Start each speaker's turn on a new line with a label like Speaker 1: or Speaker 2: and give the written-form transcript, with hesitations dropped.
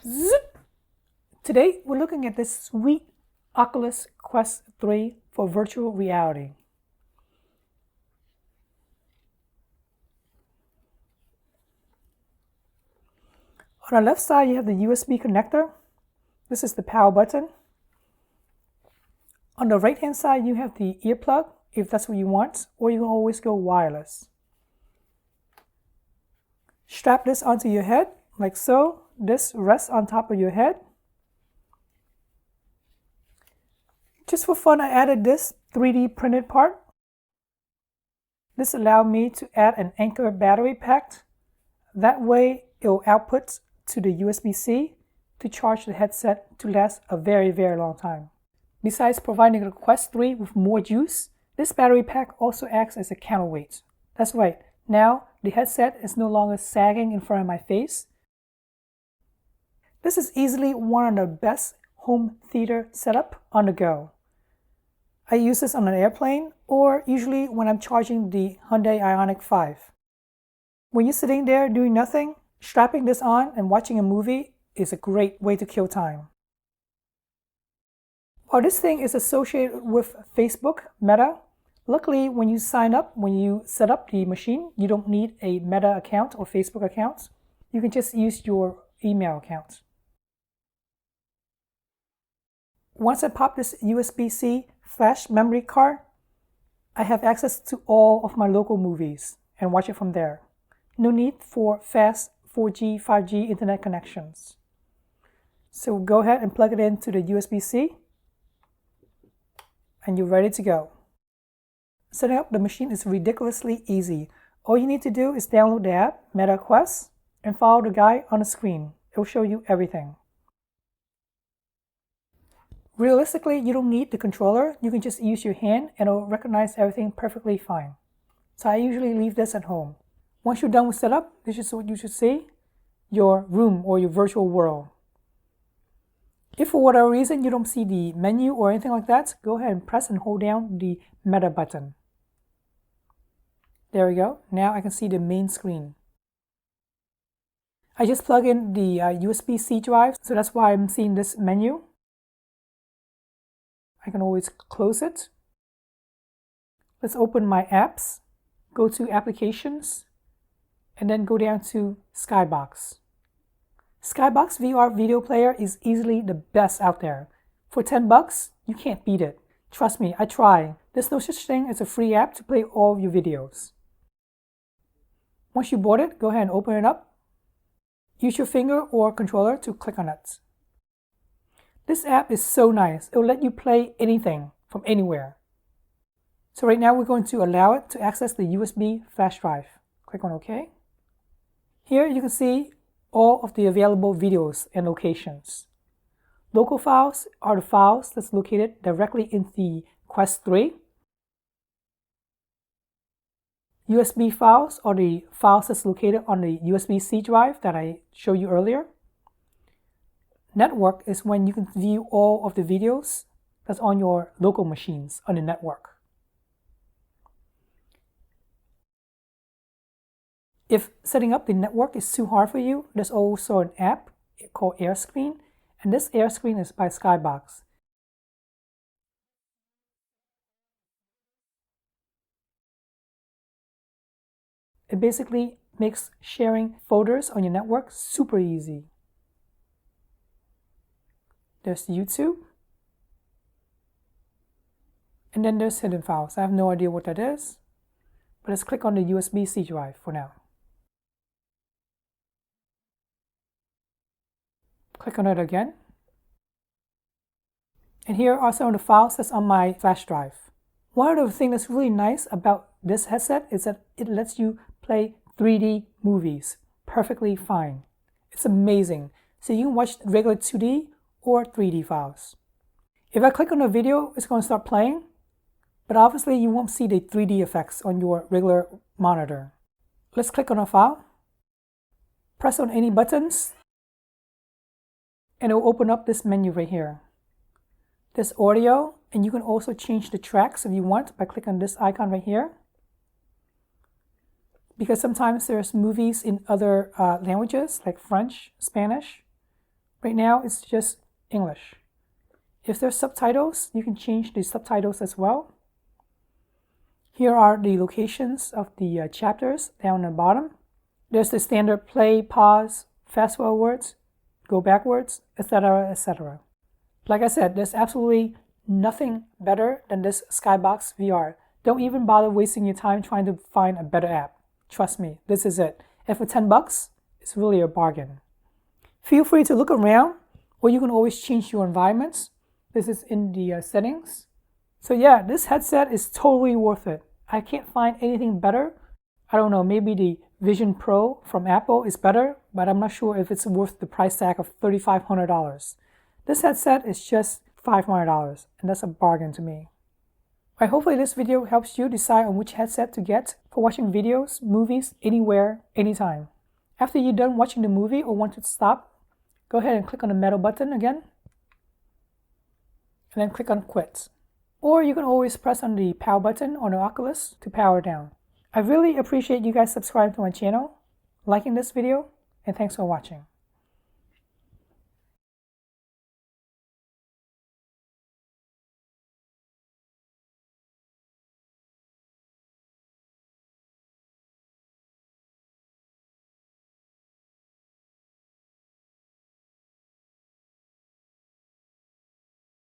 Speaker 1: Zip. Today we're looking at this sweet Oculus Quest 3 for virtual reality. On the left side you have the USB connector. This is the power button. On the right hand side you have the earplug if that's what you want, or you can always go wireless. Strap this onto your head like so. This rests on top of your head. Just for fun, I added this 3D printed part. This allowed me to add an Anchor battery pack. That way it will output to the USB-C to charge the headset to last a very long time. Besides providing the Quest 3 with more juice, this battery pack also acts as a counterweight. That's right, now the headset is no longer sagging in front of my face. This is easily one of the best home theater setup on the go. I use this on an airplane or usually when I'm charging the Hyundai Ioniq 5. When you're sitting there doing nothing, strapping this on and watching a movie is a great way to kill time. While this thing is associated with Facebook, Meta, luckily when you set up the machine, you don't need a Meta account or Facebook account. You can just use your email account. Once I pop this USB-C flash memory card, I have access to all of my local movies and watch it from there. No need for fast 4G, 5G internet connections. So go ahead and plug it into the USB-C and you're ready to go. Setting up the machine is ridiculously easy. All you need to do is download the app, Meta Quest, and follow the guide on the screen. It will show you everything. Realistically, you don't need the controller. You can just use your hand and it will recognize everything perfectly fine. So I usually leave this at home. Once you're done with setup, this is what you should see, your room or your virtual world. If for whatever reason you don't see the menu or anything like that, go ahead and press and hold down the Meta button. There we go. Now I can see the main screen. I just plug in the USB-C drive, so that's why I'm seeing this menu. I can always close it. Let's open my apps, go to applications, and then go down to Skybox. Skybox VR Video Player is easily the best out there. For $10, you can't beat it. Trust me, I try. There's no such thing as a free app to play all of your videos. Once you bought it, go ahead and open it up. Use your finger or controller to click on it. This app is so nice. It will let you play anything from anywhere. So right now we're going to allow it to access the USB flash drive. Click on OK. Here you can see all of the available videos and locations. Local files are the files that's located directly in the Quest 3. USB files are the files that's located on the USB-C drive that I showed you earlier. Network is when you can view all of the videos that's on your local machines on the network. If setting up the network is too hard for you, there's also an app called AirScreen, and this AirScreen is by Skybox. It basically makes sharing folders on your network super easy. There's YouTube. And then there's hidden files. I have no idea what that is, but let's click on the USB-C drive for now. Click on it again. And here are some of the files that's on my flash drive. One of the things that's really nice about this headset is that it lets you play 3D movies perfectly fine. It's amazing. So you can watch regular 2D or 3D files. If I click on a video, it's going to start playing, but obviously you won't see the 3D effects on your regular monitor. Let's click on a file, press on any buttons, and it will open up this menu right here. There's audio, and you can also change the tracks if you want by clicking on this icon right here. Because sometimes there's movies in other languages like French, Spanish, Right now, it's just English. If there's subtitles, you can change the subtitles as well. Here are the locations of the chapters down at the bottom. There's the standard play, pause, fast forwards, go backwards, etc., etc. Like I said, there's absolutely nothing better than this Skybox VR. Don't even bother wasting your time trying to find a better app. Trust me, this is it. And for $10, it's really a bargain. Feel free to look around, or you can always change your environments. This is in the settings. So yeah, this headset is totally worth it. I can't find anything better. I don't know, maybe the Vision Pro from Apple is better, but I'm not sure if it's worth the price tag of $3,500. This headset is just $500, and that's a bargain to me. Hopefully this video helps you decide on which headset to get for watching videos, movies, anywhere, anytime. After you're done watching the movie or want to stop, go ahead and click on the metal button again, and then click on quit. Or you can always press on the power button on the Oculus to power down. I really appreciate you guys subscribing to my channel, liking this video, and thanks for watching.